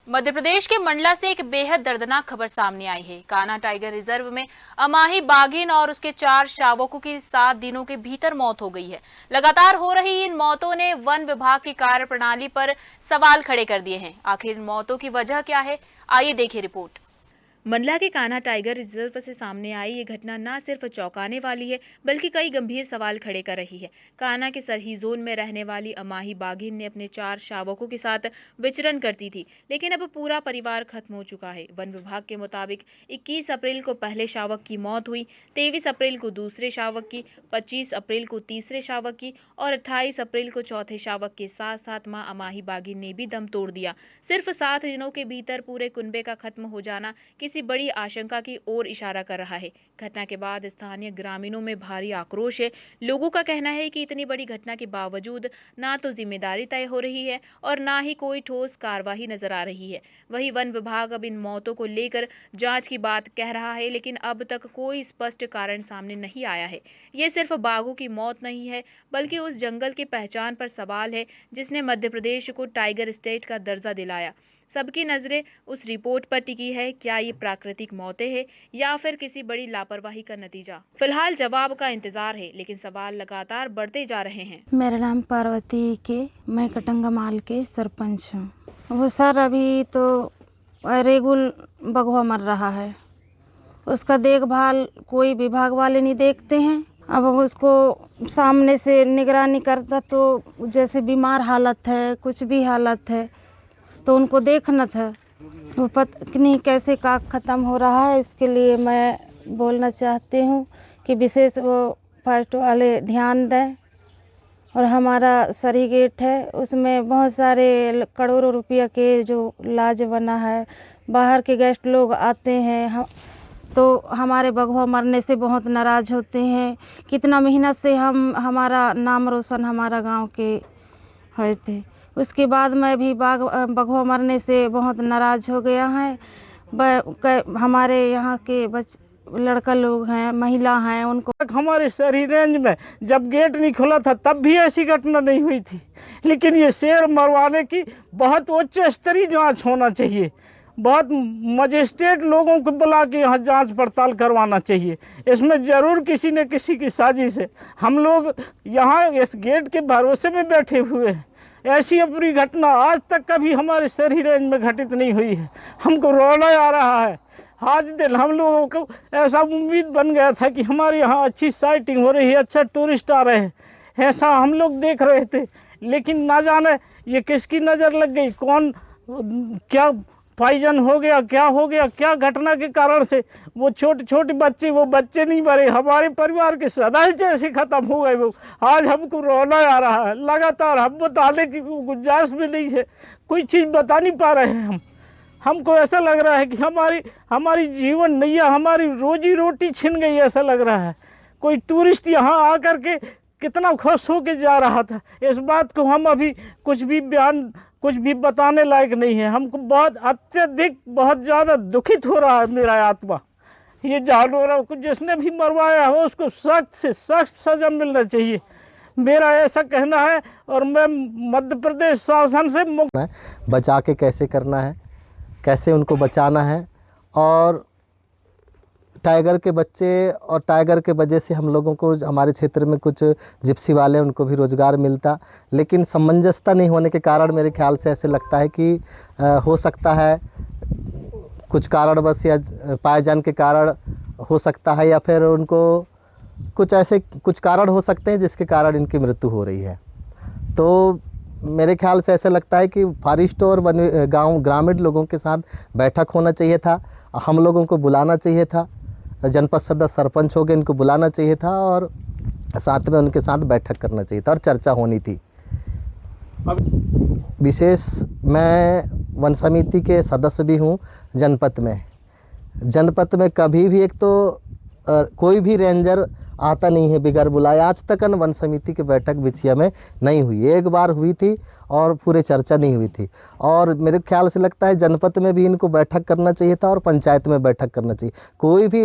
मध्य प्रदेश के मंडला से एक बेहद दर्दनाक खबर सामने आई है। कान्हा टाइगर रिजर्व में अमाही बाघिन और उसके 4 शावकों की 7 दिनों के भीतर मौत हो गई है। लगातार हो रही इन मौतों ने वन विभाग की कार्यप्रणाली पर सवाल खड़े कर दिए हैं। आखिर इन मौतों की वजह क्या है, आइए देखिए रिपोर्ट। मंडला के कान्हा टाइगर रिजर्व से सामने आई ये घटना न सिर्फ चौंकाने वाली है बल्कि कई गंभीर सवाल खड़े कर रही है। कान्हा के सरही जोन में रहने वाली अमाही बाघिन ने अपने 4 शावकों के साथ विचरण करती थी, लेकिन अब पूरा परिवार खत्म हो चुका है। वन विभाग के मुताबिक 21 अप्रैल को पहले शावक की मौत हुई, 23 अप्रैल को दूसरे शावक की, 25 अप्रैल को तीसरे शावक की और 28 अप्रैल को चौथे शावक के साथ साथ मां अमाही बाघिन ने भी दम तोड़ दिया। सिर्फ 7 दिनों के भीतर पूरे कुनबे का खत्म हो जाना किसी बड़ी आशंका की ओर इशारा कर रहा है। घटना के बाद स्थानीय ग्रामीणों में भारी आक्रोश है। लोगों का कहना है कि इतनी बड़ी घटना के बावजूद ना तो जिम्मेदारी तय हो रही है और ना ही कोई ठोस कार्रवाई नजर आ रही है। वहीं वन विभाग अब इन मौतों को लेकर जांच की बात कह रहा है, लेकिन अब तक कोई स्पष्ट कारण सामने नहीं आया है। ये सिर्फ बाघों की मौत नहीं है बल्कि उस जंगल की पहचान पर सवाल है जिसने मध्य प्रदेश को टाइगर स्टेट का दर्जा दिलाया। सबकी नजरें उस रिपोर्ट पर टिकी है। क्या ये प्राकृतिक मौतें हैं या फिर किसी बड़ी लापरवाही का नतीजा? फिलहाल जवाब का इंतजार है, लेकिन सवाल लगातार बढ़ते जा रहे हैं। मेरा नाम पार्वती के, मैं कटंगा माल के सरपंच हूँ। वो सर अभी तो रेगुल बगवा मर रहा है, उसका देखभाल कोई विभाग वाले नहीं देखते हैं। अब उसको सामने से निगरानी करता तो जैसे बीमार हालत है, कुछ भी हालत है तो उनको देखना था। वो पता नहीं कैसे काग ख़त्म हो रहा है। इसके लिए मैं बोलना चाहती हूँ कि विशेष वो फॉरेस्ट वाले ध्यान दें। और हमारा सरी गेट है, उसमें बहुत सारे करोड़ों रुपया के जो लाज बना है। बाहर के गेस्ट लोग आते हैं तो हमारे बगवा मरने से बहुत नाराज़ होते हैं। कितना मेहनत से हमारा नाम रोशन हमारा गांव के हुए थे। उसके बाद मैं भी बगवा मरने से बहुत नाराज़ हो गया है। हमारे यहाँ के लड़का लोग हैं, महिला हैं, उनको हमारे शहरी रेंज में जब गेट नहीं खुला था तब भी ऐसी घटना नहीं हुई थी। लेकिन ये शेर मरवाने की बहुत उच्च स्तरीय जांच होना चाहिए। बहुत मजिस्ट्रेट लोगों को बुला के यहाँ जांच पड़ताल करवाना चाहिए। इसमें ज़रूर किसी न किसी की साजिश है। हम लोग यहाँ इस गेट के भरोसे में बैठे हुए हैं। ऐसी अपनी घटना आज तक कभी हमारे शहरी रेंज में घटित नहीं हुई है। हमको रोना आ रहा है। आज दिन हम लोगों को ऐसा उम्मीद बन गया था कि हमारे यहाँ अच्छी साइटिंग हो रही है, अच्छा टूरिस्ट आ रहे हैं, ऐसा हम लोग देख रहे थे। लेकिन ना जाने ये किसकी नज़र लग गई, कौन क्या पॉइजन हो गया, क्या हो गया, क्या घटना के कारण से वो छोटे छोटे बच्चे, वो बच्चे नहीं मरे, हमारे परिवार के सदस्य ऐसे ख़त्म हो गए। वो आज हमको रोना आ रहा है। लगातार हम बताने की गुंजाइश भी नहीं है, कोई चीज़ बता नहीं पा रहे हैं। हमको ऐसा लग रहा है कि हमारी जीवन नैया, हमारी रोजी रोटी छिन गई, ऐसा लग रहा है। कोई टूरिस्ट यहाँ आकर के कितना खुश होकर जा रहा था। इस बात को हम अभी कुछ भी बताने लायक नहीं है। हमको बहुत अत्यधिक, बहुत ज़्यादा दुखित हो रहा है मेरा आत्मा। ये जानवरों को जिसने भी मरवाया हो उसको सख्त से सख्त सज़ा मिलना चाहिए, मेरा ऐसा कहना है। और मैं मध्य प्रदेश शासन से बचा के कैसे करना है, कैसे उनको बचाना है। और टाइगर के बच्चे और टाइगर के वजह से हम लोगों को हमारे क्षेत्र में कुछ जिप्सी वाले उनको भी रोज़गार मिलता, लेकिन सामंजस्यता नहीं होने के कारण मेरे ख्याल से ऐसे लगता है कि हो सकता है कुछ कारणवश या पायजान के कारण हो सकता है, या फिर उनको कुछ कारण हो सकते हैं जिसके कारण इनकी मृत्यु हो रही है। तो मेरे ख्याल से ऐसा लगता है कि फॉरेस्ट और ग्रामीण लोगों के साथ बैठक होना चाहिए था। हम लोगों को बुलाना चाहिए था, जनपद सदस्य सरपंच हो गए, इनको बुलाना चाहिए था और साथ में उनके साथ बैठक करना चाहिए था और चर्चा होनी थी। विशेष मैं वन समिति के सदस्य भी हूँ जनपद में कभी भी एक तो कोई भी रेंजर आता नहीं है बिगैर बुलाए। आज तक वन समिति की बैठक बिछिया में नहीं हुई, एक बार हुई थी और पूरे चर्चा नहीं हुई थी। और मेरे ख्याल से लगता है जनपद में भी इनको बैठक करना चाहिए था और पंचायत में बैठक करना चाहिए। कोई भी